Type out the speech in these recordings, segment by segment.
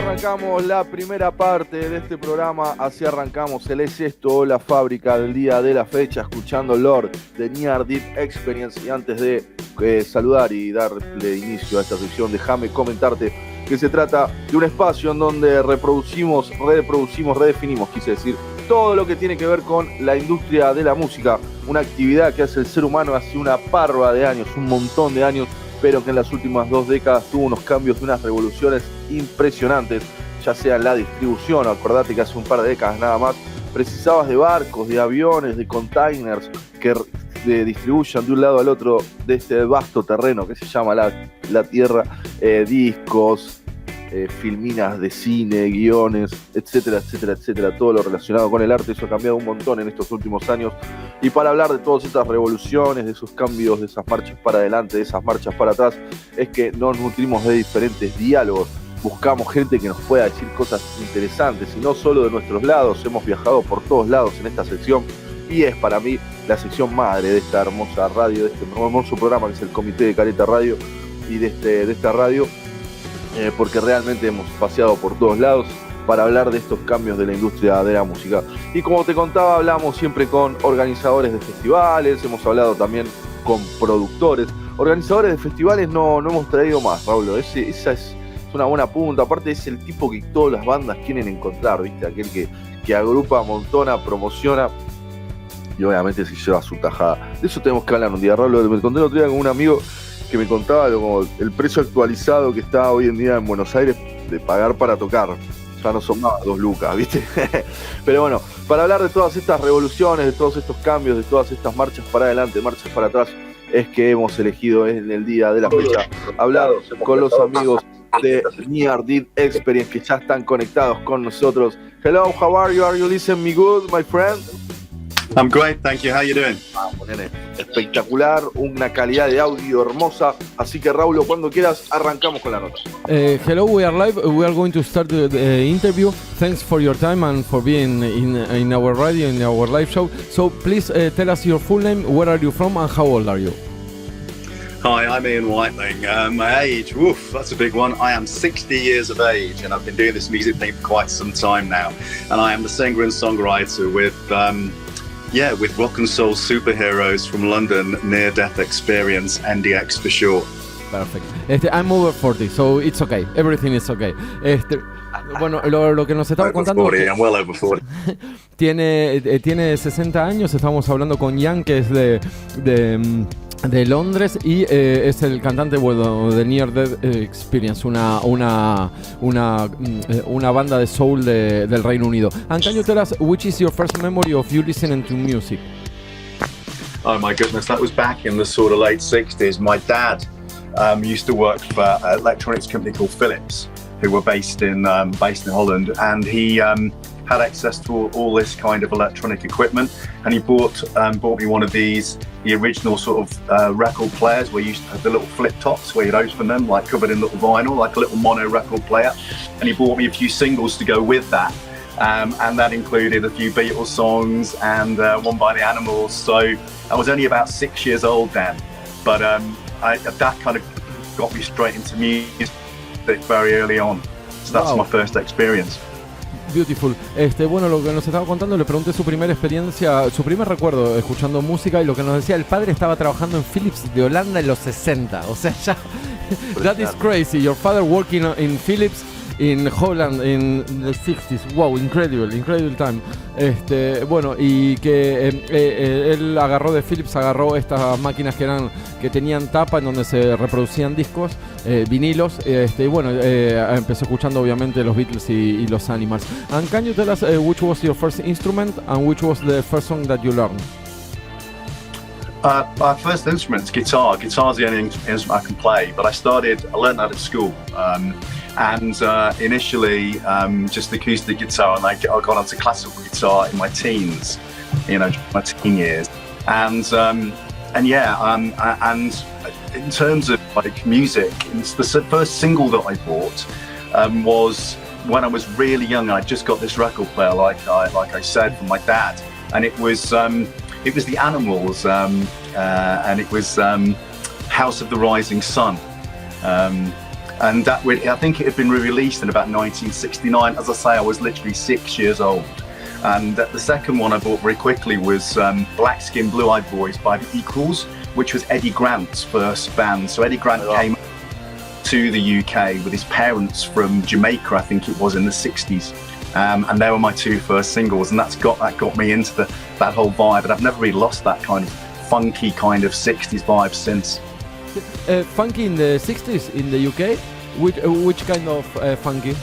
arrancamos la primera parte de este programa, así arrancamos el Es Esto, la fábrica del día de la fecha, escuchando Lord de Near Deep Experience. Y antes de saludar y darle inicio a esta sección, déjame comentarte que se trata de un espacio en donde reproducimos, redefinimos, quise decir, todo lo que tiene que ver con la industria de la música, una actividad que hace el ser humano hace una parva de años, un montón de años, pero que en las últimas 2 décadas tuvo unos cambios, unas revoluciones impresionantes, ya sea en la distribución. Acordate que hace un par de décadas nada más precisabas de barcos, de aviones, de containers que distribuyan de un lado al otro de este vasto terreno que se llama la Tierra, discos, filminas de cine, guiones, etcétera, etcétera, etcétera, todo lo relacionado con el arte. Eso ha cambiado un montón en estos últimos años. Y para hablar de todas estas revoluciones, de esos cambios, de esas marchas para adelante, de esas marchas para atrás, es que nos nutrimos de diferentes diálogos. Buscamos gente que nos pueda decir cosas interesantes y no solo de nuestros lados. Hemos viajado por todos lados en esta sección y es para mí la sección madre de esta hermosa radio, de este hermoso programa que es el Comité de Careta Radio y de esta radio. Porque realmente hemos paseado por todos lados para hablar de estos cambios de la industria de la música. Y como te contaba, hablamos siempre con organizadores de festivales, hemos hablado también con productores. Organizadores de festivales no hemos traído más, Raúl. Esa es una buena punta. Aparte es el tipo que todas las bandas quieren encontrar, ¿viste? Aquel que agrupa, amontona, promociona y obviamente se lleva su tajada. De eso tenemos que hablar un día, Raúl. Me conté el otro día con un amigo que me contaba como el precio actualizado que está hoy en día en Buenos Aires de pagar para tocar. Ya no son más 2 lucas, ¿viste? Pero bueno, para hablar de todas estas revoluciones, de todos estos cambios, de todas estas marchas para adelante, marchas para atrás, es que hemos elegido en el día de la fecha hablar con los amigos de Near Deep Experience que ya están conectados con nosotros. Hello, how are you? Are you listening me good, my friend? I'm great, thank you. How you doing? Nene, espectacular, una calidad de audio hermosa. Así que, Raúl, cuando quieras, arrancamos con la nota. Hello, we are live. We are going to start the interview. Thanks for your time and for being in our radio, in our live show. So, please tell us your full name, where are you from, and how old are you? Hi, I'm Ian Whiteling. My age, woof, that's a big one. I am 60 years of age and I've been doing this music thing for quite some time now. And I am the singer and songwriter with rock and soul superheroes from London, Near Death Experience, NDX for short. Perfect. I'm over 40, so it's okay. Everything is okay. Bueno, lo que nos estaba contando... 40, I'm well over 40. Tiene 60 años, estamos hablando con Ian, que es de Londres y es el cantante de Near Death Experience, una banda de soul del Reino Unido. And can you tell us which is your first memory of you listening to music? Oh my goodness, that was back in the sort of late 60s. My dad used to work for an electronics company called Philips, who were based in Holland, and he had access to all this kind of electronic equipment, and he bought me one of the original sort of record players where you used to have the little flip tops where you'd open them, like covered in little vinyl, like a little mono record player, and he bought me a few singles to go with that, and that included a few Beatles songs and one by the Animals. So I was only about 6 years old then, but that kind of got me straight into music very early on. So that's my first experience. Beautiful. Bueno, lo que nos estaba contando, le pregunté su primera experiencia, su primer recuerdo escuchando música, y lo que nos decía, el padre estaba trabajando en Philips de Holanda en los 60. O sea, ya, that is crazy. Your father working in Philips in Holland in the 60s. Wow, incredible time. Bueno, y que él agarró de Philips, estas máquinas que tenían tapa en donde se reproducían discos, vinilos, y bueno, empezó escuchando obviamente los Beatles y los Animals. And can you tell us which was your first instrument and which was the first song that you learned? My first instrument is guitar. Guitar's the only instrument I can play, but I learned that at school. And initially just acoustic guitar, and I got onto classical guitar in my teens, my teen years. And in terms of like music, the first single that I bought was when I was really young. I just got this record player, like I said, from my dad, and it was the Animals, and it was House of the Rising Sun. And that I think it had been released in about 1969. As I say, I was literally 6 years old. And the second one I bought very quickly was Black Skin, Blue Eyed Boys by the Equals, which was Eddie Grant's first band. So Eddie Grant came to the UK with his parents from Jamaica, I think it was, in the 60s. And they were my two first singles, and that got me into that whole vibe. And I've never really lost that kind of funky kind of 60s vibe since. Funky in the 60s in the UK? Which kind of funky?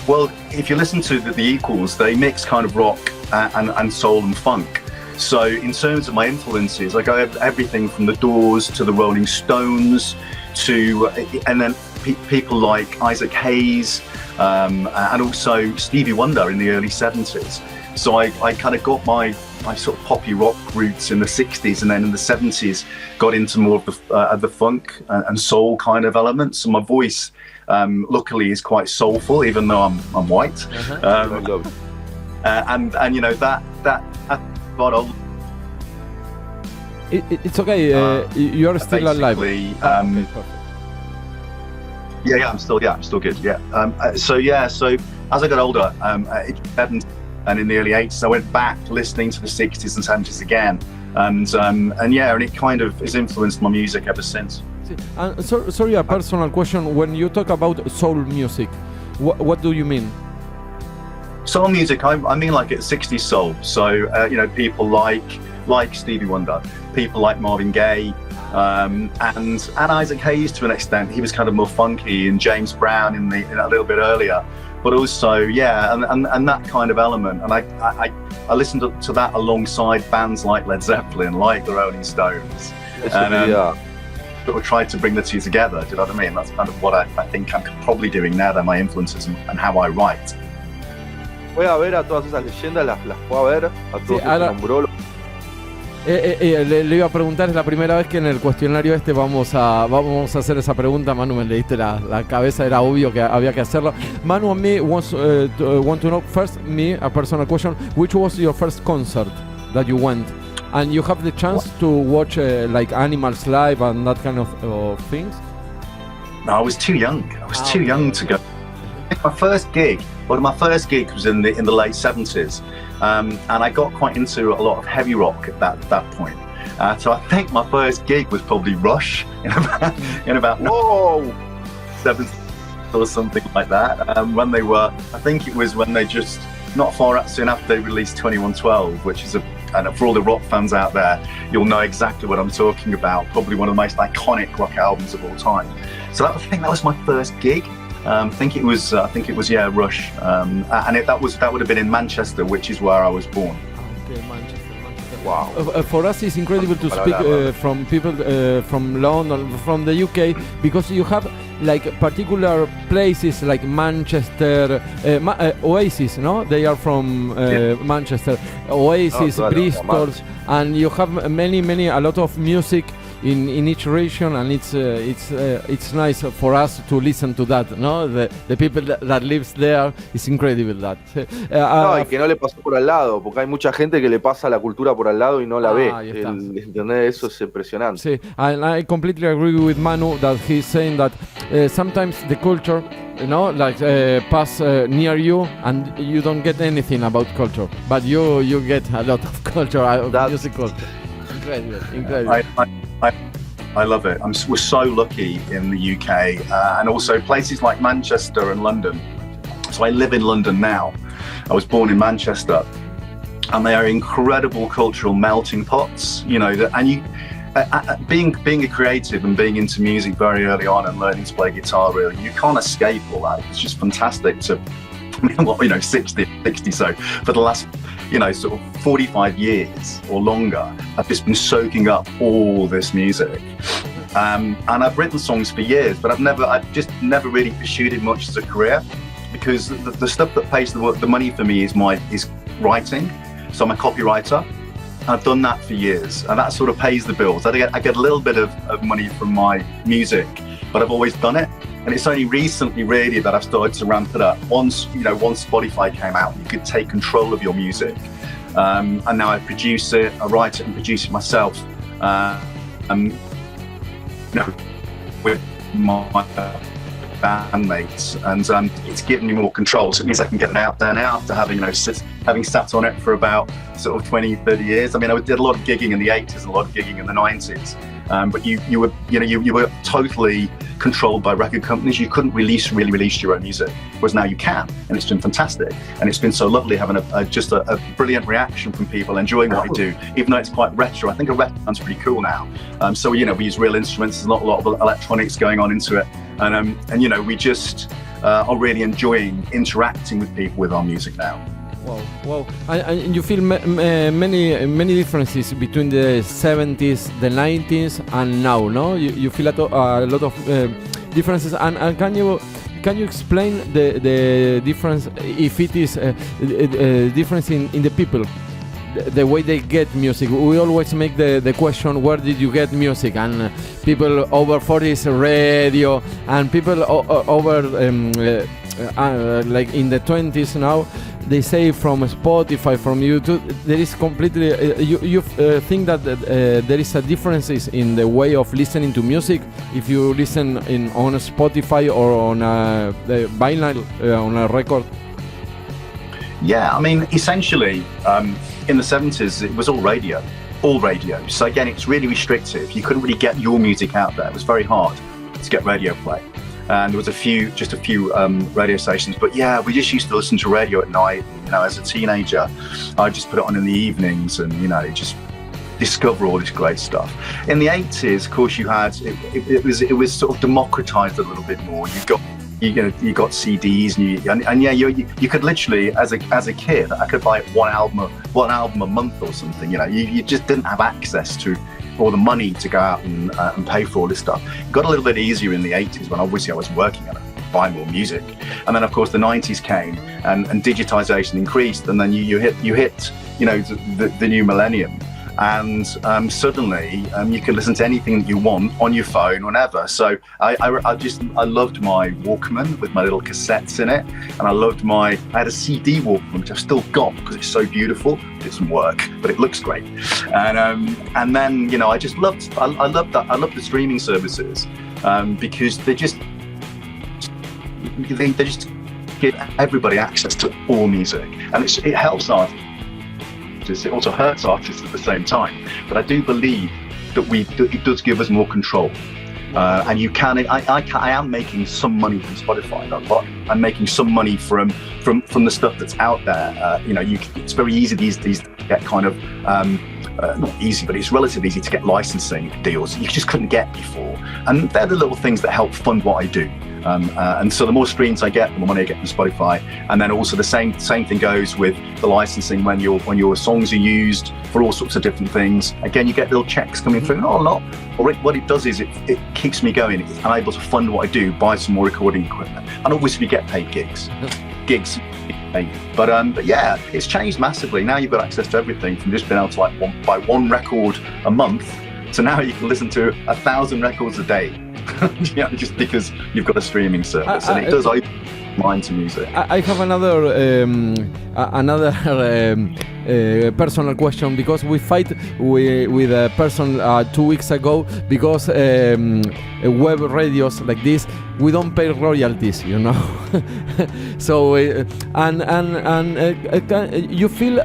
Well, if you listen to the Equals, they mix kind of rock and soul and funk. So in terms of my influences, I go everything from the Doors to the Rolling Stones to, and then people like Isaac Hayes, and also Stevie Wonder in the early 70s. So I kind of got my sort of poppy rock roots in the 60s, and then in the 70s got into more of the funk and soul kind of elements. So my voice, luckily, is quite soulful, even though I'm white. And you know that it's okay. You're still alive. Okay, Yeah, I'm still good. Yeah. So as I got older, and in the early 80s, I went back listening to the 60s and 70s again, and it kind of has influenced my music ever since. Sorry, a personal question. When you talk about soul music, what do you mean? Soul music, I mean like it's 60s soul. So people like Stevie Wonder, people like Marvin Gaye, and Isaac Hayes to an extent. He was kind of more funky, and James Brown in a little bit earlier. But also, and that kind of element. And I listened to that alongside bands like Led Zeppelin, like the Rolling Stones. But we tried to bring the two together. Do you know what I mean? That's kind of what I think I'm probably doing now. They're my influences and how I write. Voy a ver a todas esas leyendas, las puedo ver, a todos esos nombros. Le iba a preguntar, es la primera vez que en el cuestionario vamos a hacer esa pregunta. Manu, me leíste la cabeza, era obvio que había que hacerlo. Manu and me want to know first, a personal question, which was your first concert that you went? And you have the chance to watch like Animals live and that kind of things? No, I was too young. I was too young to go. My first gig was in the late 70s, and I got quite into a lot of heavy rock at that point. So I think my first gig was probably Rush in about 70 or something like that. When they were, I think it was when they just not soon after they released 2112, which is and for all the rock fans out there, you'll know exactly what I'm talking about. Probably one of the most iconic rock albums of all time. So I think that was my first gig. I think it was Rush, and that would have been in Manchester, which is where I was born. Okay, Manchester. Wow. For us, it's incredible to speak from people from London, from the UK, because you have like particular places like Manchester, Oasis, no? They are from Manchester. Oasis, Bristol, and you have a lot of music in each region, and it's nice for us to listen to that, no? The people that lives there, it's incredible that. Y que no le pasó por al lado, porque hay mucha gente que le pasa la cultura por al lado y no la ve. ¿Entendés? Eso es impresionante. Sí, and I completely agree with Manu that he's saying that sometimes the culture, pass near you and you don't get anything about culture, but you get a lot of culture, music culture. Incredible. I love it. We're so lucky in the UK, and also places like Manchester and London. So I live in London now. I was born in Manchester, and they are incredible cultural melting pots. Being a creative and being into music very early on and learning to play guitar, really, you can't escape all that. It's just fantastic to, 60. So for the last, sort of 45 years or longer, I've just been soaking up all this music. And I've written songs for years, but I've just never really pursued it much as a career, because the stuff that pays the money for me is writing. So I'm a copywriter. I've done that for years, and that sort of pays the bills. I get a little bit of money from my music, but I've always done it. And it's only recently really that I've started to ramp it up. Once Spotify came out, you could take control of your music. And now I produce it, I write it and produce it myself. With my bandmates, and it's given me more control. So it means I can get it out there now after having, having sat on it for about sort of 20, 30 years. I mean, I did a lot of gigging in the 80s and a lot of gigging in the 90s. But you were totally controlled by record companies. You couldn't really release your own music, whereas now you can, and it's been fantastic. And it's been so lovely having just a brilliant reaction from people enjoying what I do, even though it's quite retro. I think a retro sounds pretty cool now. So we use real instruments. There's not a lot of electronics going on into it, and we just are really enjoying interacting with people with our music now. Wow. And you feel many differences between the 70s, the 90s, and now, no? You feel a lot of differences. And can you explain the difference, if it is difference in the people, the way they get music? We always make the question, where did you get music? And people over 40s, radio, and people over like in the 20s now, they say from Spotify, from YouTube. There is completely you think that there is a differences in the way of listening to music if you listen on Spotify or on a vinyl, on a record? Yeah, I mean, essentially, in the 70s, it was all radio. So again, it's really restrictive. You couldn't really get your music out there. It was very hard to get radio play. And there was just a few radio stations, but yeah, we just used to listen to radio at night. As a teenager, I just put it on in the evenings, and just discover all this great stuff. In the 80s, of course, you had it was sort of democratized a little bit more. You got CDs, and you could literally, as a kid, I could buy one album a month or something. You just didn't have access to or the money to go out and pay for all this stuff. It got a little bit easier in the 80s when obviously I was working on it, buying more music. And then of course the 90s came and digitization increased, and then you hit the new millennium. And suddenly you can listen to anything that you want on your phone whenever. So I loved my Walkman with my little cassettes in it, and I had a CD Walkman, which I've still got because it's so beautiful. It doesn't work, but it looks great. And then I just loved the streaming services because they just give everybody access to all music, and it helps artists. It also hurts artists at the same time, but I do believe that it does give us more control. And you can. I am making some money from Spotify, but I'm making some money from the stuff that's out there. It's very easy these days to get kind of not easy, but it's relatively easy to get licensing deals you just couldn't get before. And they're the little things that help fund what I do. And so the more streams I get, the more money I get from Spotify. And then also the same thing goes with the licensing when your songs are used for all sorts of different things. Again, you get little checks coming through. What it does is it keeps me going. I'm able to fund what I do, buy some more recording equipment, and obviously get paid gigs. But yeah, it's changed massively. Now you've got access to everything, from just being able to buy one record a month to now you can listen to 1,000 records a day. Just because you've got a streaming service, and it does open mind to music. I have another personal question, because we fight with a person 2 weeks ago because web radios like this, we don't pay royalties, So you feel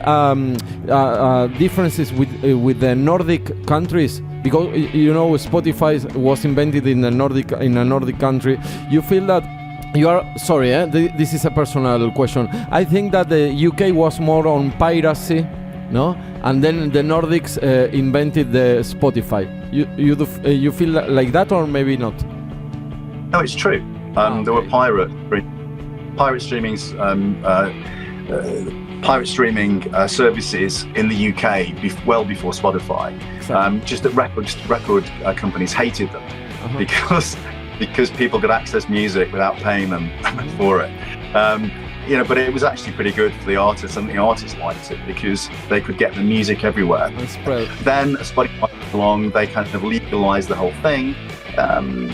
differences with the Nordic countries? Because Spotify was invented in a Nordic country. You feel that you are sorry? This is a personal question. I think that the UK was more on piracy, no? And then the Nordics invented the Spotify. You feel like that, or maybe not? No, it's true. Okay. There were pirate streamings. Pirate streaming services in the UK well before Spotify. Exactly. Just that record companies hated them because people could access music without paying them for it. But it was actually pretty good for the artists, and the artists liked it because they could get the music everywhere. Then Spotify came along, they kind of legalized the whole thing. And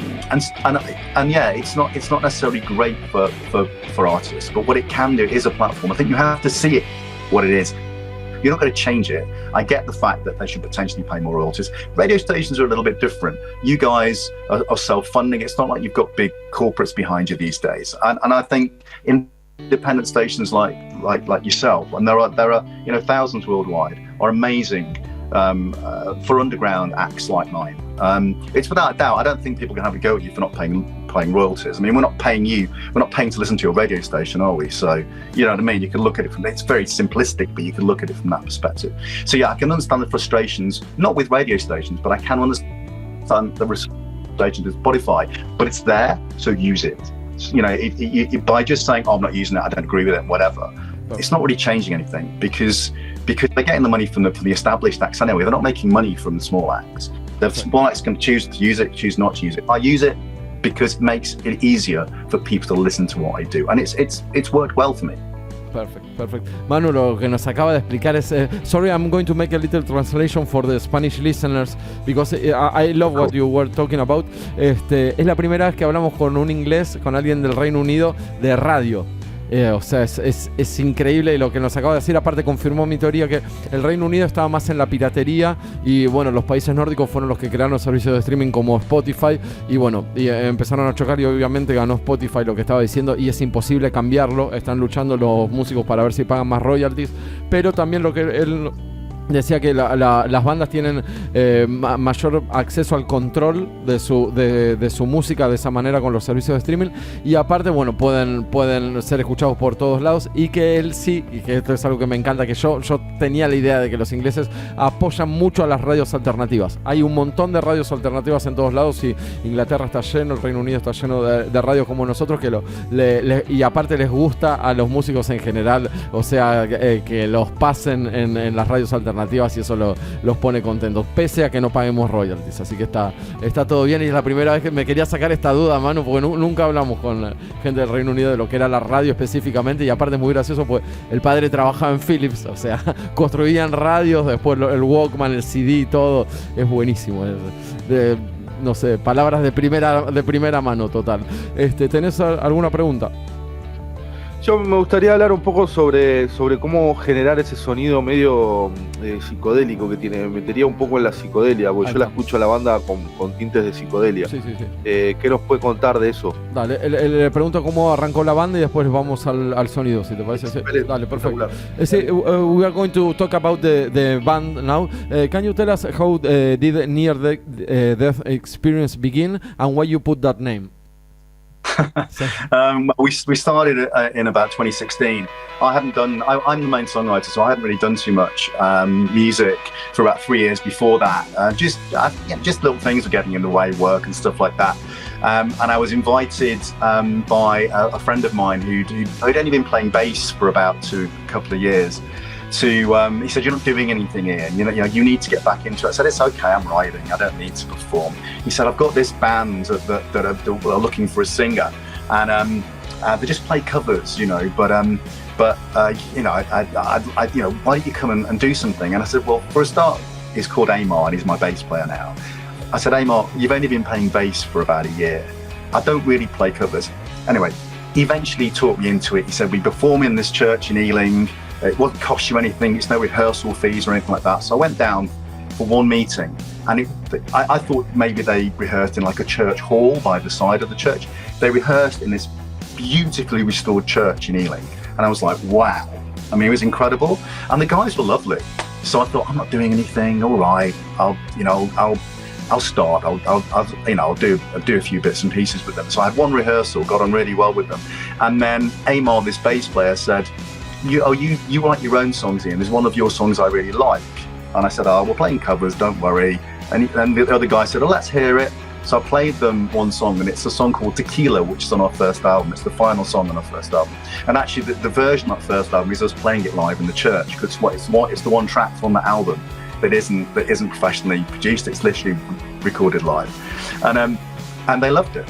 yeah, it's not necessarily great for artists, but what it can do is a platform. I think you have to see it what it is. You're not going to change it. I get the fact that they should potentially pay more royalties. Radio stations are a little bit different. You guys are self-funding. It's not like you've got big corporates behind you these days. And I think independent stations like yourself, and there are thousands worldwide, are amazing for underground acts like mine. It's without a doubt. I don't think people can have a go at you for not paying royalties. I mean, we're not paying to listen to your radio station, are we? So, you know what I mean? You can look at it it's very simplistic, but you can look at it from that perspective. So yeah, I can understand the frustrations, not with radio stations, but I can understand the frustration with Spotify, but it's there, so use it. You know, by just saying, oh, I'm not using it, I don't agree with it, whatever, it's not really changing anything, because they're getting the money from the established acts anyway. They're not making money from the small acts. The small acts can choose to use it, choose not to use it. I use it because it makes it easier for people to listen to what I do, and it's worked well for me. Perfect. Manu, lo que nos acaba de explicar es, sorry, I'm going to make a little translation for the Spanish listeners, because I love what you were talking about. Es la primera vez que hablamos con un inglés, con alguien del Reino Unido, de radio. O sea, es increíble lo que nos acaba de decir. Aparte confirmó mi teoría que el Reino Unido estaba más en la piratería, y bueno, los países nórdicos fueron los que crearon servicios de streaming como Spotify, y bueno, empezaron a chocar, y obviamente ganó Spotify, lo que estaba diciendo, y es imposible cambiarlo. Están luchando los músicos para ver si pagan más royalties, pero también lo que él decía, que las bandas tienen mayor acceso al control de su música de esa manera con los servicios de streaming, y aparte, bueno, pueden ser escuchados por todos lados, y que él sí, y que esto es algo que me encanta, que yo tenía la idea de que los ingleses apoyan mucho a las radios alternativas. Hay un montón de radios alternativas en todos lados, y Inglaterra está lleno, el Reino Unido está lleno de radios como nosotros, y aparte les gusta a los músicos en general, o sea, que los pasen en las radios alternativas, y eso los pone contentos, pese a que no paguemos royalties. Así que está todo bien, y es la primera vez que me quería sacar esta duda, Manu, porque nunca hablamos con gente del Reino Unido de lo que era la radio específicamente, y aparte es muy gracioso, pues el padre trabajaba en Philips, o sea, construían radios, después el Walkman, el CD y todo. Es buenísimo, no sé, palabras de primera mano total. ¿Tenés alguna pregunta? Yo me gustaría hablar un poco sobre cómo generar ese sonido medio psicodélico que tiene. Me metería un poco en la psicodelia, porque yo la escucho a la banda con tintes de psicodelia. Sí. ¿Qué nos puede contar de eso? Dale, le pregunto cómo arrancó la banda, y después vamos al sonido, si te parece. Dale, perfecto. We are going to talk about the band now. Can you tell us how did Near Death Experience begin, and why you put that name? We started in about 2016. I'm the main songwriter, so I hadn't really done too much music for about 3 years before that. Just little things were getting in the way, work and stuff like that. And I was invited by a friend of mine who'd only been playing bass for about a couple of years. He said, you're not doing anything here, you need to get back into it. I said, it's okay, I'm writing, I don't need to perform. He said, I've got this band that are looking for a singer, and they just play covers, but why don't you come and do something? And I said, well, for a start, he's called Amar, and he's my bass player now. I said, Amar, you've only been playing bass for about a year. I don't really play covers. Anyway, he eventually talked me into it. He said, we perform in this church in Ealing. It won't cost you anything, it's no rehearsal fees or anything like that. So I went down for one meeting, and I thought maybe they rehearsed in like a church hall by the side of the church. They rehearsed in this beautifully restored church in Ealing, and I was like, wow. I mean, it was incredible, and the guys were lovely. So I thought, I'm not doing anything, all right, I'll start. I'll do a few bits and pieces with them. So I had one rehearsal, got on really well with them, and then Amar, this bass player, said, you write your own songs, Ian. There's one of your songs I really like. And I said, we're playing covers, don't worry. And the other guy said, let's hear it. So I played them one song, and it's a song called Tequila, which is on our first album. It's the final song on our first album. And actually, the version of the first album is us playing it live in the church, because it's the one track from the album that isn't professionally produced. It's literally recorded live. And they loved it.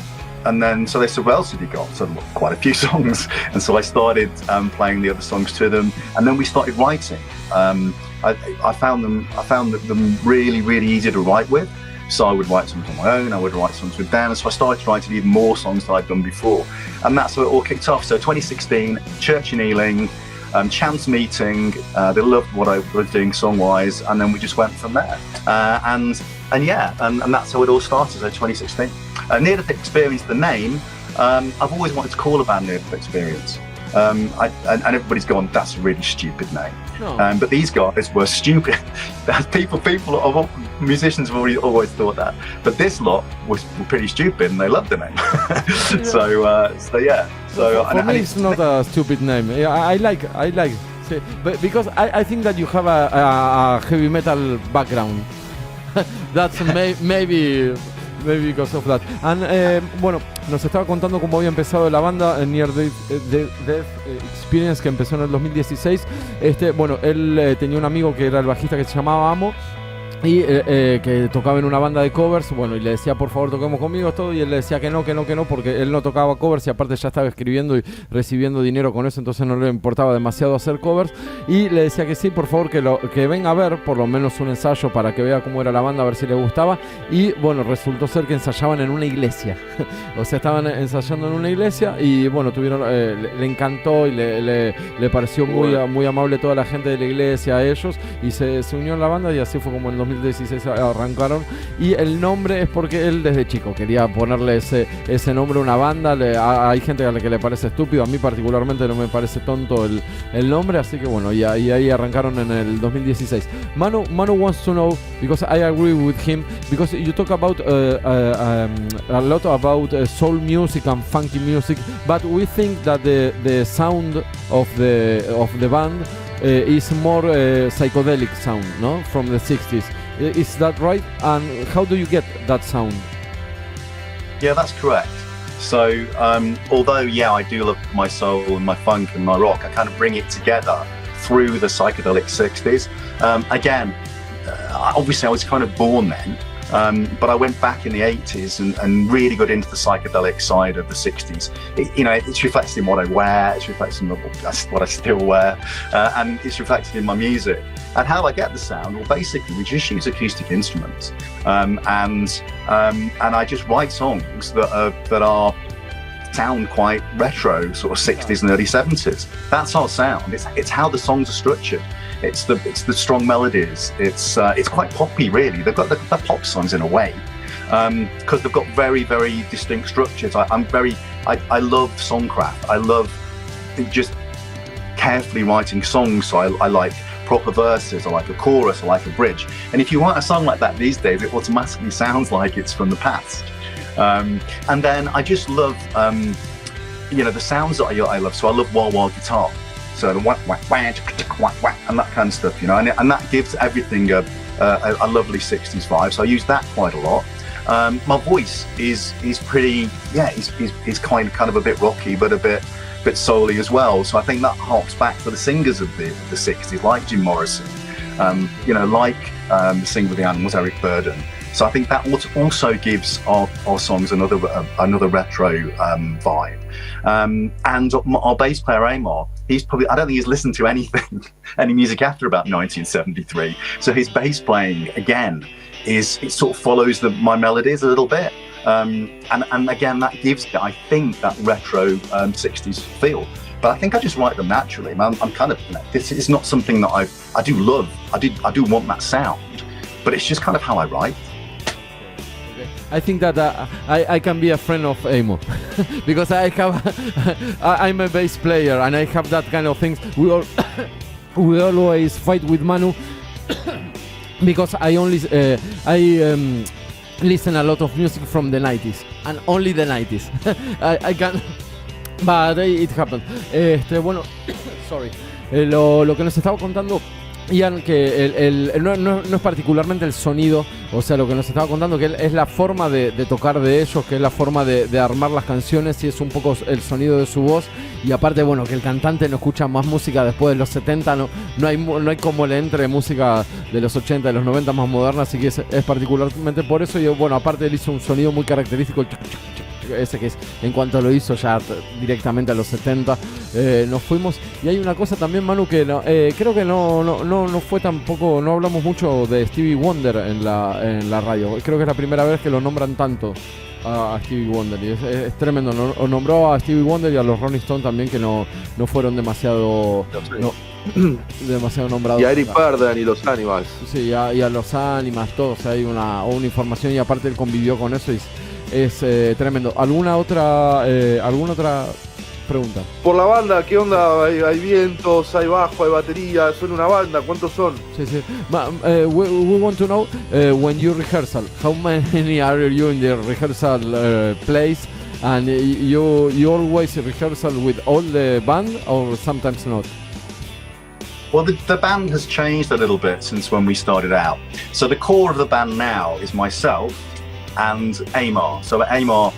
And then, so they said, what else have you got? So quite a few songs. And so I started playing the other songs to them. And then we started writing. I found them really, really easy to write with. So I would write songs on my own, I would write songs with Dan. And so I started writing even more songs than I'd done before. And that's how it all kicked off. So 2016, church in Ealing, chance meeting. They loved what I was doing song-wise, and then we just went from there. And that's how it all started. So 2016. Near-Death Experience, the name. I've always wanted to call a band Near-Death Experience. And everybody's gone, that's a really stupid name. No. But these guys were stupid. Musicians have always thought that. But this lot were pretty stupid, and they loved the name. For me, it's not a stupid name. Yeah, I like. But because I think that you have a heavy metal background. That's maybe because of that. And bueno, nos estaba contando cómo había empezado la banda Near Death Experience, que empezó en el 2016. Bueno, él tenía un amigo que era el bajista, que se llamaba Amo, y que tocaba en una banda de covers. Bueno, y le decía, por favor, toquemos conmigo todo, y él le decía que no, porque él no tocaba covers, y aparte ya estaba escribiendo y recibiendo dinero con eso, entonces no le importaba demasiado hacer covers, y le decía que sí, por favor, que venga a ver por lo menos un ensayo para que vea cómo era la banda, a ver si le gustaba. Y bueno, resultó ser que ensayaban en una iglesia. O sea, estaban ensayando en una iglesia, y bueno, le encantó, y le pareció muy amable toda la gente de la iglesia, a ellos, y se unió en la banda, y así fue como en 2016 arrancaron. Y el nombre es porque él desde chico quería ponerle ese nombre a una banda. Hay gente a la que le parece estúpido, a mí particularmente no me parece tonto el nombre, así que bueno, y ahí arrancaron en el 2016. Manu wants to know, because I agree with him, because you talk about a lot about soul music and funky music, but we think that the sound of the band is more psychedelic sound, no, from the 60s. Is that right? And how do you get that sound? Yeah, that's correct. So, although, I do love my soul and my funk and my rock, I kind of bring it together through the psychedelic 60s. Obviously I was kind of born then, but I went back in the 80s and really got into the psychedelic side of the 60s. It's reflected in what I wear, it's reflected in what I still wear, and it's reflected in my music. And how I get the sound? Well, basically, we just use acoustic instruments, and I just write songs that sound quite retro, sort of 60s and early 70s. That's our sound. It's how the songs are structured. It's the strong melodies. It's quite poppy, really. They're pop songs in a way, because they've got very, very distinct structures. I love songcraft. I love just carefully writing songs. So I like proper verses, I like a chorus, I like a bridge. And if you write a song like that these days, it automatically sounds like it's from the past. And then I just love, the sounds that I love. So I love wah-wah guitar. So the whack, whack, whack, whack, whack, and that kind of stuff, and that gives everything a lovely 60s vibe. So I use that quite a lot. My voice is pretty, is kind of a bit rocky, but a bit soul-y as well. So I think that harks back to the singers of the 60s, like Jim Morrison, like the singer with the Animals, Eric Burdon. So I think that also gives our songs another retro vibe. And our bass player Amar, I don't think he's listened to any music after about 1973. So his bass playing again it sort of follows my melodies a little bit. And again, that gives it, I think, that retro 60s feel. But I think I just write them naturally. I'm kind of, this is not something that I do love. I do want that sound, but it's just kind of how I write. I think that I can be a friend of Amo because I'm a bass player and I have that kind of things. We always fight with Manu because I listen a lot of music from the 90s and only the 90s. I can, but it happened. Bueno, sorry. Lo que nos estaba contando Ian, que no es particularmente el sonido, o sea, lo que nos estaba contando, que es la forma de tocar de ellos, que es la forma de armar las canciones, y es un poco el sonido de su voz. Y aparte, bueno, que el cantante no escucha más música después de los 70, no hay como le entre música de los 80, de los 90 más moderna, así que es particularmente por eso. Y bueno, aparte él hizo un sonido muy característico, ese que es, en cuanto lo hizo ya directamente a los 70, nos fuimos. Y hay una cosa también, Manu, que creo que no fue tampoco, no hablamos mucho de Stevie Wonder en la radio. Creo que es la primera vez que lo nombran tanto. a Stevie Wonder. Y es tremendo. Nombró a Stevie Wonder y a los Rolling Stones también, que no fueron demasiado nombrados. Y a Eric Burden y los Animals. Sí, y a los Animals, todos. O sea, hay una información, y aparte él convivió con eso y es tremendo. ¿Alguna otra pregunta? Por la banda, ¿qué onda? ¿Hay vientos, hay bajo, hay batería? ¿Son una banda? ¿Cuántos son? Sí. We want to know when you rehearsal, how many are you in the rehearsal place? And you always rehearsal with all the band, or sometimes not? Well, the band has changed a little bit since when we started out. So the core of the band now is myself and Amar. So Amar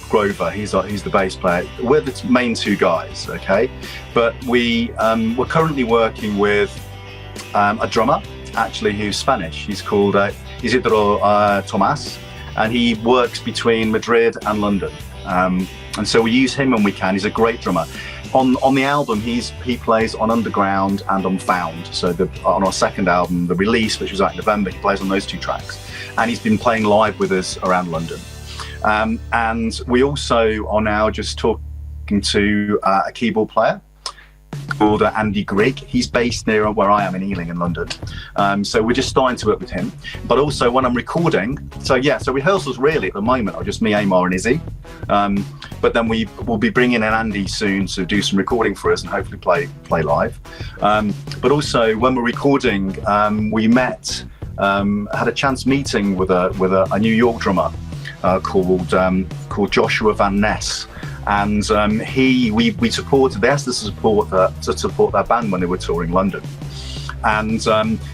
Grover, he's the bass player. We're the main two guys, okay? But we're currently working with a drummer, actually, who's Spanish. He's called Isidro Tomas, and he works between Madrid and London. And so we use him when we can. He's a great drummer. On the album, he plays on Underground and on Found. So on our second album, The Release, which was out in November, he plays on those two tracks. And he's been playing live with us around London. And we also are now just talking to a keyboard player called Andy Grigg. He's based near where I am in Ealing in London. So we're just starting to work with him. But also when I'm recording, so rehearsals really at the moment are just me, Amar and Izzy. But then we'll be bringing in Andy soon to do some recording for us and hopefully play live. But also when we're recording, we had a chance meeting with a New York drummer called Joshua Van Ness. And they asked us to support their band when they were touring London. And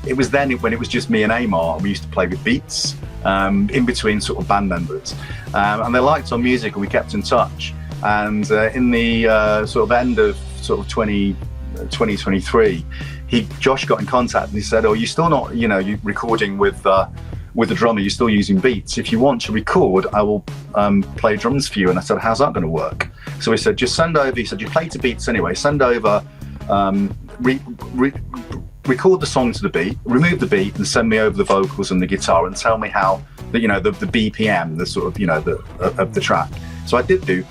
it was then when it was just me and Amar. We used to play with beats in between sort of band members. And they liked our music and we kept in touch. And in the sort of end of sort of 2023, Josh got in contact and he said, "Oh, you're still not, you recording with the drummer, you're still using beats. If you want to record, I will play drums for you." And I said, "How's that going to work?" So he said, "Just send over," he said, "you play to beats anyway, send over, record the song to the beat, remove the beat and send me over the vocals and the guitar and tell me how, the BPM, the sort of, of the track." So I did do.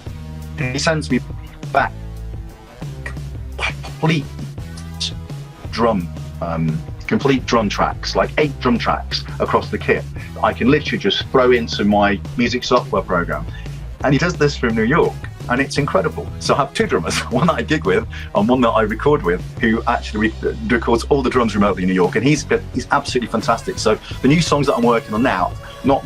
He sends me back complete drum tracks, like 8 drum tracks across the kit. I can literally just throw into my music software program. And he does this from New York, and it's incredible. So I have 2 drummers, one that I gig with and one that I record with, who actually records all the drums remotely in New York, and he's absolutely fantastic. So the new songs that I'm working on now, not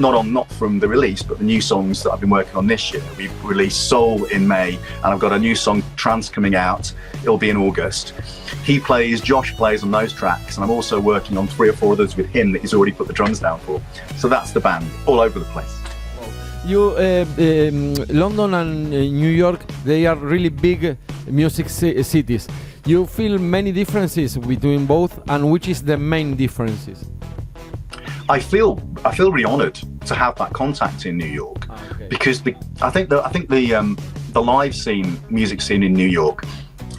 from the release, but the new songs that I've been working on this year. We've released Soul in May, and I've got a new song, Trance, coming out. It'll be in August. Josh plays on those tracks, and I'm also working on 3 or 4 others with him that he's already put the drums down for. So that's the band, all over the place. London and New York, they are really big music cities. You feel many differences between both, and which is the main differences? I feel really honoured to have that contact in New York, because I think the live scene, music scene in New York,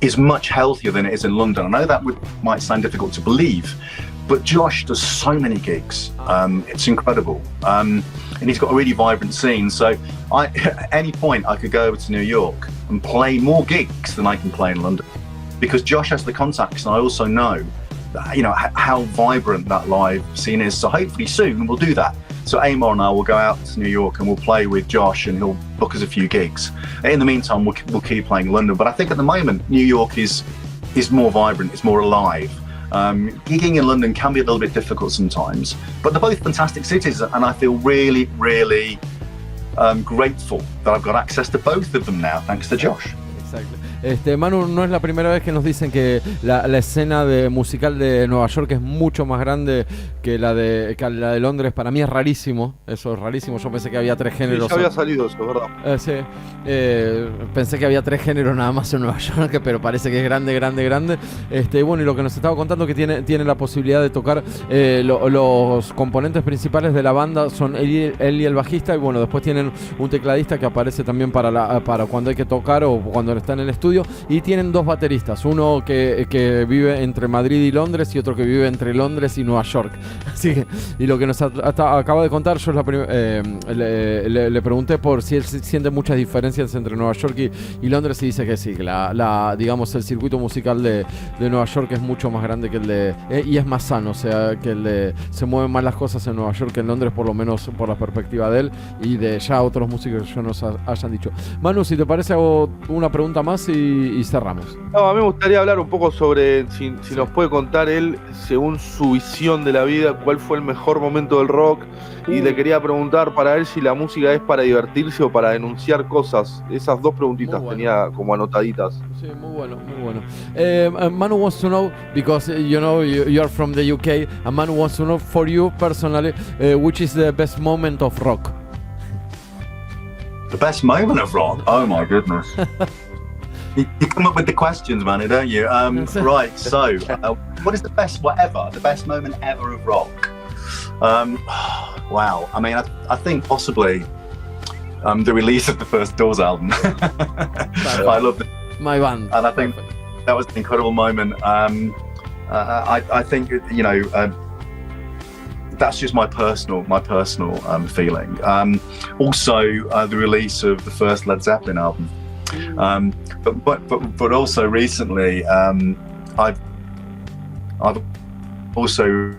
is much healthier than it is in London. I know that might sound difficult to believe, but Josh does so many gigs. It's incredible. And he's got a really vibrant scene. So at any point I could go over to New York and play more gigs than I can play in London, because Josh has the contacts, and I also know how vibrant that live scene is. So hopefully soon we'll do that. So Amar and I will go out to New York and we'll play with Josh, and he'll book us a few gigs. In the meantime, we'll keep playing London. But I think at the moment, New York is more vibrant, it's more alive. Gigging in London can be a little bit difficult sometimes, but they're both fantastic cities, and I feel really, really grateful that I've got access to both of them now, thanks to Josh. Exacto. Manu, no es la primera vez que nos dicen que la escena musical de Nueva York es mucho más grande que la de Londres. Para mí es rarísimo, eso es rarísimo. Yo pensé que había 3 géneros. Sí, ya había salido eso, ¿verdad? Sí, pensé que había 3 géneros nada más en Nueva York, pero parece que es grande. Bueno, y lo que nos estaba contando, que tiene la posibilidad de tocar, los componentes principales de la banda son él y el bajista, y bueno, después tienen un tecladista que aparece también para cuando hay que tocar o cuando está en el estudio. estudio, y tienen dos bateristas, uno que vive entre Madrid y Londres y otro que vive entre Londres y Nueva York. Así que, y lo que nos acaba de contar, yo le pregunté por si él siente muchas diferencias entre Nueva York y Londres, y dice que sí, que digamos el circuito musical de Nueva York es mucho más grande que el de y es más sano, o sea, que el de se mueven más las cosas en Nueva York que en Londres, por lo menos por la perspectiva de él y de ya otros músicos que ya nos hayan dicho. Manu, si te parece, hago una pregunta más y cerramos. No, a mí me gustaría hablar un poco sobre si nos puede contar él, según su visión de la vida, cuál fue el mejor momento del rock, y le quería preguntar para él si la música es para divertirse o para denunciar cosas. Esas dos preguntitas tenía como anotaditas. Sí, muy bueno, muy bueno. Manu wants to know, because you know you are from the UK, and Manu wants to know for you personally, which is the best moment of rock? The best moment of rock? Oh my goodness. You come up with the questions, Manu, don't you? Right, so what is the best moment ever of rock? Wow, I mean, I think possibly the release of the first Doors album. I loved it. My band. And I think that was an incredible moment. I think, you know, that's just my personal feeling. Also, the release of the first Led Zeppelin album. But also recently, I've also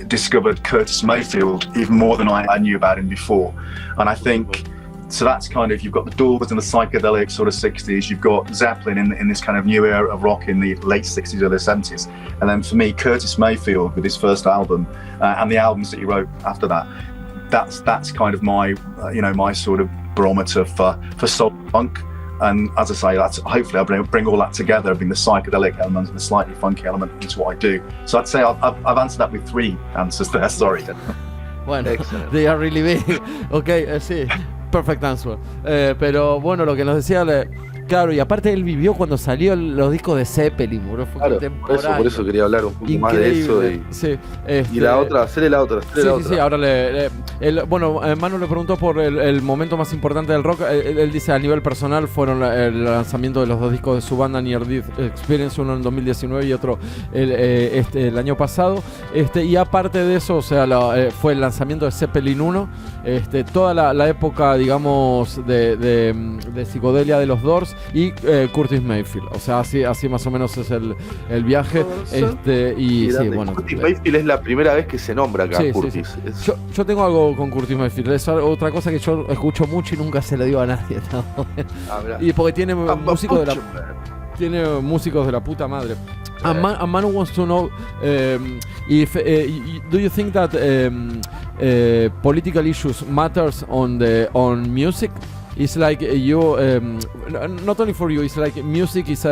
discovered Curtis Mayfield even more than I knew about him before, and I think so. That's kind of, you've got the Doors in the psychedelic sort of 60s, you've got Zeppelin in this kind of new era of rock in the late 60s, early 70s, and then for me, Curtis Mayfield with his first album and the albums that he wrote after that. That's kind of my my sort of barometer for soul funk. And as I say, that's hopefully I bring all that together, bring the psychedelic element and the slightly funky element into what I do. So I'd say I've answered that with 3 answers there. Sorry. Bueno, they are really big. Okay, sí, perfect answer. Pero bueno, lo que nos decía, claro, y aparte él vivió cuando salió los discos de Zeppelin, bro, fue claro, por eso quería hablar un poco más de eso. Y la otra, hacerle la otra. Sí, ahora bueno, Manu le preguntó por el momento más importante del rock. Él dice a nivel personal fueron el lanzamiento de los 2 discos de su banda, Near Death Experience, uno en 2019 y otro el año pasado. Y aparte de eso, o sea, fue el lanzamiento de Zeppelin 1, toda la época, digamos, de psicodelia de los Doors, y Curtis Mayfield, o sea, así más o menos es el viaje. Y sí, bueno, Curtis Mayfield es la primera vez que se nombra acá, Curtis. Sí. Yo tengo algo con Curtis Mayfield, es otra cosa que yo escucho mucho y nunca se le digo a nadie, ¿no? Y porque tiene músicos de la puta madre. And Manu wants to know if do you think that political issues matters on music? It's like not only for you, it's like music is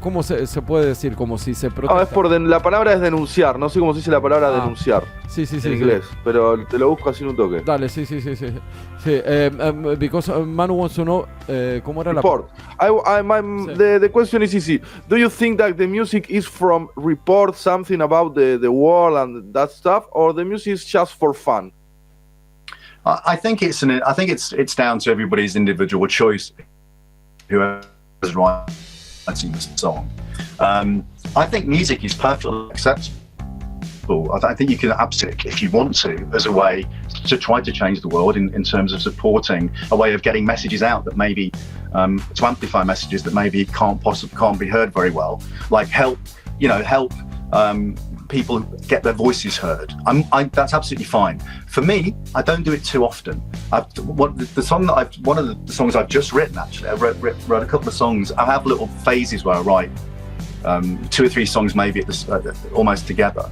¿cómo se puede decir? Como si se protesta. La palabra es denunciar, no sé cómo se dice la palabra denunciar. Sí, en inglés, pero te lo busco así en un toque. Dale, sí. Because Manu wants to know, ¿cómo era report. The question is easy. Do you think that the music is from report something about the world and that stuff, or the music is just for fun? I think it's down to everybody's individual choice, whoever's writing the song. I think music is perfectly acceptable. I think you can absolutely, if you want to, as a way to try to change the world in terms of supporting a way of getting messages out that maybe to amplify messages that maybe can't be heard very well, like help people get their voices heard. That's absolutely fine. For me, I don't do it too often. One of the songs I've just written, actually, I wrote a couple of songs. I have little phases where I write 2 or 3 songs maybe almost together.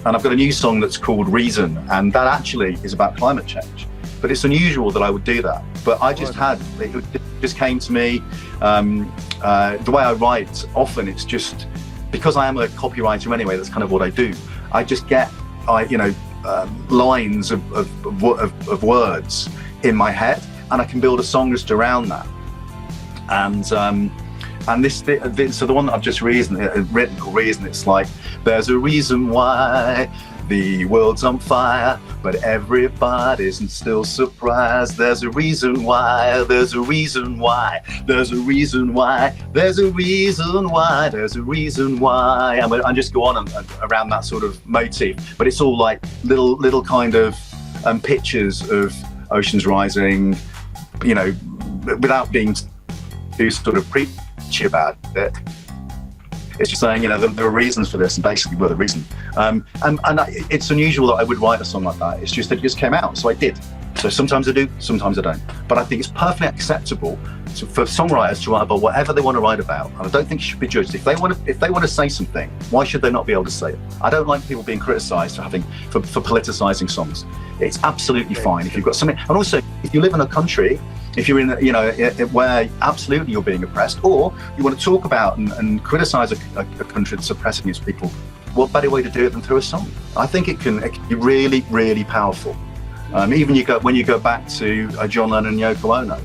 And I've got a new song that's called Reason, and that actually is about climate change. But it's unusual that I would do that. But I just it just came to me. The way I write, often it's just, because I am a copywriter anyway, that's kind of what I do. I just get, lines of words in my head, and I can build a song just around that. And so the one that I've just written called Reason, it's like, there's a reason why The world's on fire, but everybody's still surprised. There's a reason why, there's a reason why, there's a reason why, there's a reason why, there's a reason why. And just go on and around that sort of motif. But it's all like little kind of pictures of oceans rising, you know, without being too sort of preachy about it. It's just saying, you know, there are reasons for this, and basically we're the reason. It's unusual that I would write a song like that. It's just that it just came out, so I did. So sometimes I do, sometimes I don't. But I think it's perfectly acceptable for songwriters to write about whatever they want to write about, and I don't think it should be judged. If they want to say something, why should they not be able to say it? I don't like people being criticised for politicising songs. It's absolutely fine if you've got something. And also, if you live in a country, if you're in, you know, where absolutely you're being oppressed, or you want to talk about and criticise a country that's oppressing its people, what better way to do it than through a song? I think it can be really, really powerful. Even when you go back to John Lennon and Yoko Ono,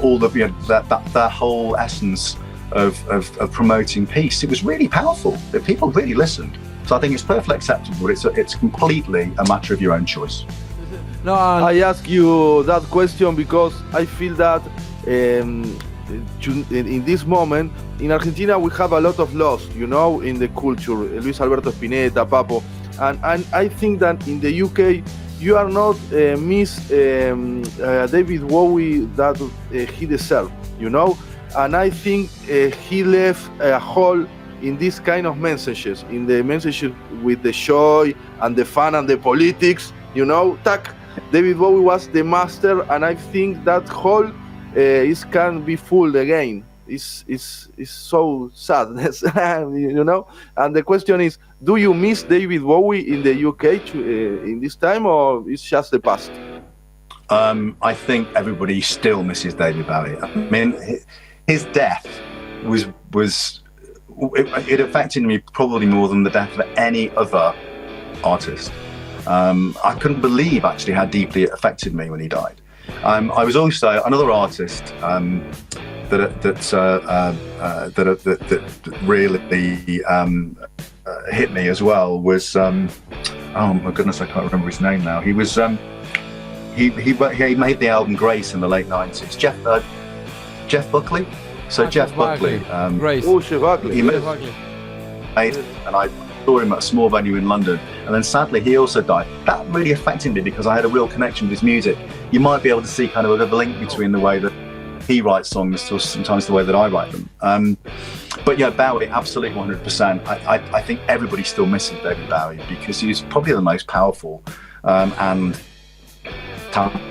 all the, you know, that whole essence of promoting peace, it was really powerful. People really listened. So I think it's perfectly acceptable. It's completely a matter of your own choice. No, I ask you that question because I feel that in this moment in Argentina we have a lot of loss, you know, in the culture. Luis Alberto Spinetta, Papo, and I think that in the UK you are not miss David Bowie that he deserved, you know, and I think he left a hole in this kind of messages, in the messages with the joy and the fun and the politics, you know. David Bowie was the master, and I think that hole can be full again. It's so sad, you know. And the question is, do you miss David Bowie in the UK in this time, or it's just the past? I think everybody still misses David Bowie. I mean, his death it affected me probably more than the death of any other artist. I couldn't believe actually how deeply it affected me when he died. I was also another artist that really hit me as well was oh my goodness, I can't remember his name now. He was he made the album Grace in the late 90s. Jeff Buckley. So Jeff Buckley. Grace. Oh, Jeff Buckley. And I saw him at a small venue in London, and then sadly he also died. That really affected me because I had a real connection with his music. You might be able to see kind of a link between the way that he writes songs to sometimes the way that I write them. But yeah, Bowie, absolutely 100%. I think everybody still misses David Bowie because he's probably the most powerful and talented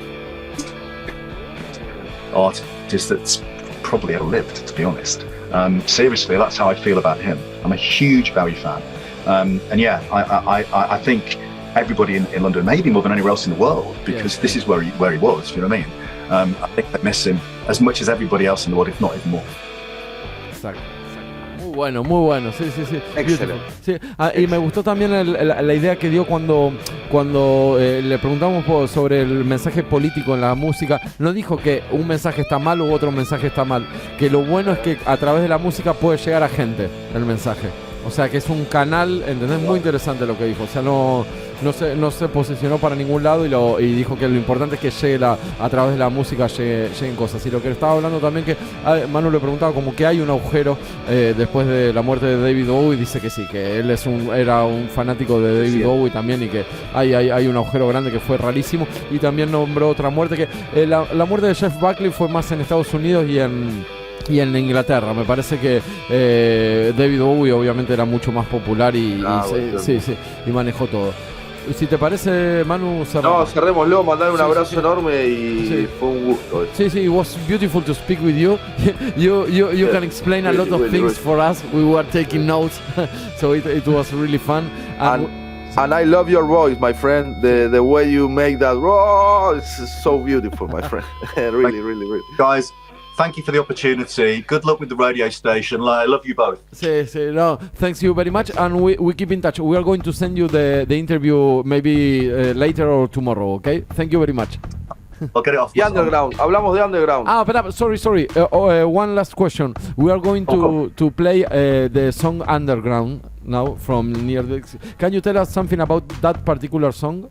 artist that's probably ever lived, to be honest. Seriously, that's how I feel about him. I'm a huge Bowie fan. And yeah, I think everybody in London, maybe more than anywhere else in the world, because this is where he was, you know what I mean? I think they miss him as much as everybody else in the world, if not even more. Exacto. Muy bueno, sí. Excelente. Sí. Y me gustó también la idea que dio cuando le preguntamos sobre el mensaje político en la música. No dijo que un mensaje está mal u otro mensaje está mal, que lo bueno es que a través de la música puede llegar a gente el mensaje. O sea, que es un canal, ¿entendés? Muy interesante lo que dijo. O sea, no se posicionó para ningún lado y dijo que lo importante es que llegue a través de la música lleguen cosas. Y lo que estaba hablando también, que Manu le preguntaba como que hay un agujero después de la muerte de David Bowie. Dice que sí, que él era un fanático de David Bowie también, y que hay un agujero grande que fue rarísimo. Y también nombró otra muerte, que la muerte de Jeff Buckley fue más en Estados Unidos y en Inglaterra. Me parece que David Bowie obviamente era mucho más popular y manejó todo. Si te parece, Manu, cerramos. No, cerrémoslo, mandar un abrazo enorme y fue un gusto. Sí, it was beautiful to speak with you. You can explain a lot of things for us. We were taking notes, so it was really fun. And I love your voice, my friend. The way you make that, it's so beautiful, my friend. really. Guys, thank you for the opportunity. Good luck with the radio station. I love you both. No, thanks you very much, and we keep in touch. We are going to send you the interview maybe later or tomorrow, okay? Thank you very much. I'll get it off. The underground. Hablamos de underground. But sorry. One last question. We are going to play the song Underground now from near the. Can you tell us something about that particular song?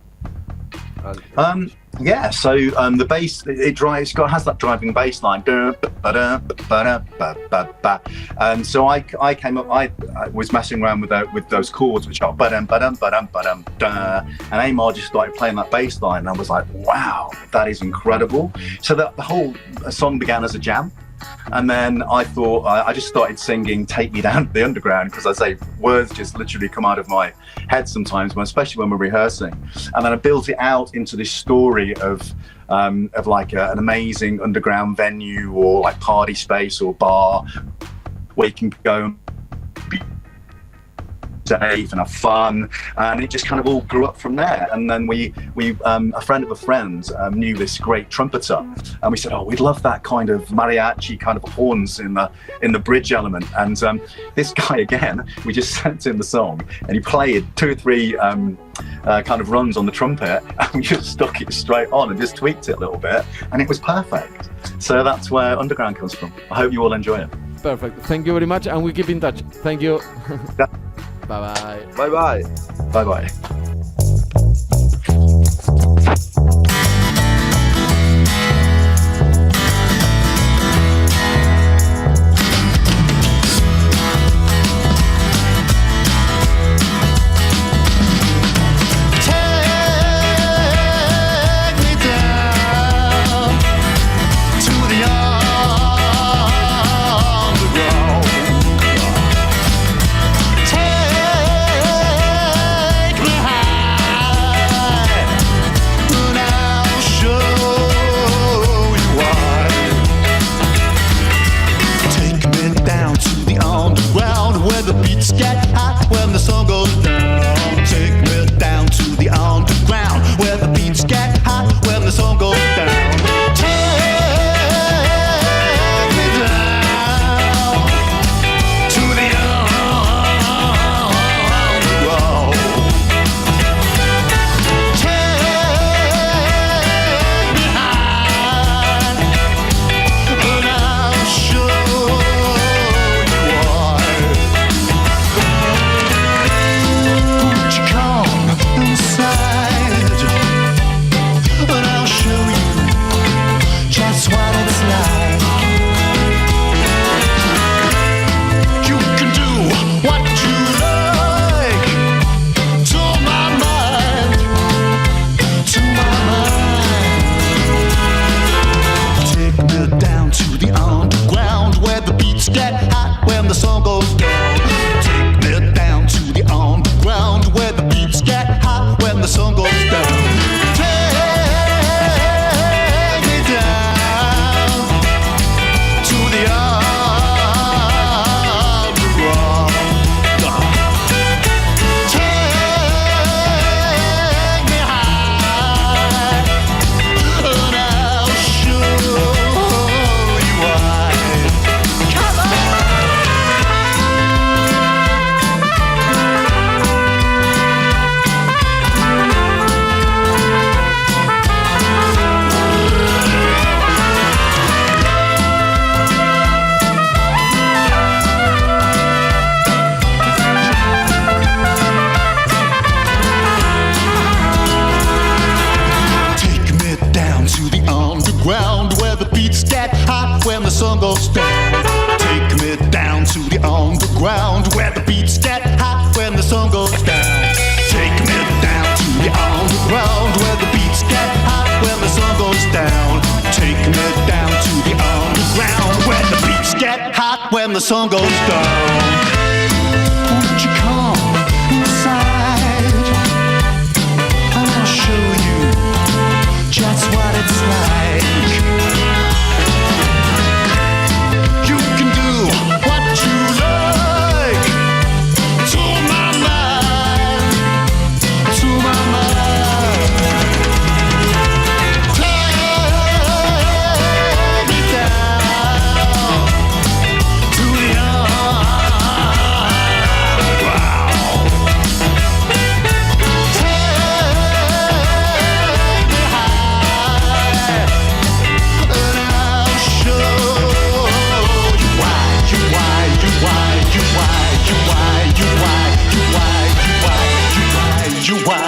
Yeah, so the bass has that driving bass line, and so I came up. I was messing around with those chords, which are and Amar just started playing that bass line, and I was like, wow, that is incredible. So the whole song began as a jam. And then I thought, I just started singing Take Me Down to the Underground, because I say words just literally come out of my head sometimes, especially when we're rehearsing. And then I built it out into this story of like an amazing underground venue or like party space or bar where you can go and be safe and have fun, and it just kind of all grew up from there. And then we a friend of a friend knew this great trumpeter, and we said, oh, we'd love that kind of mariachi kind of horns in the bridge element. And this guy, again, we just sent him the song, and he played 2 or 3 kind of runs on the trumpet, and we just stuck it straight on and just tweaked it a little bit, and it was perfect. So that's where underground comes from. I hope you all enjoy it. Perfect. Thank you very much, and we keep in touch. Thank you. Bye-bye. Bye-bye. Bye-bye. When the sun goes down, won't you come inside, and I'll show you just what it's like. You can do what you like to my mind, to my mind. Take me down to the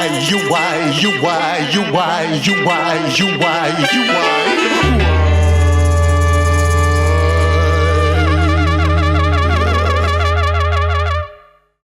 why, you why, you why, you why, you why, you why, you why.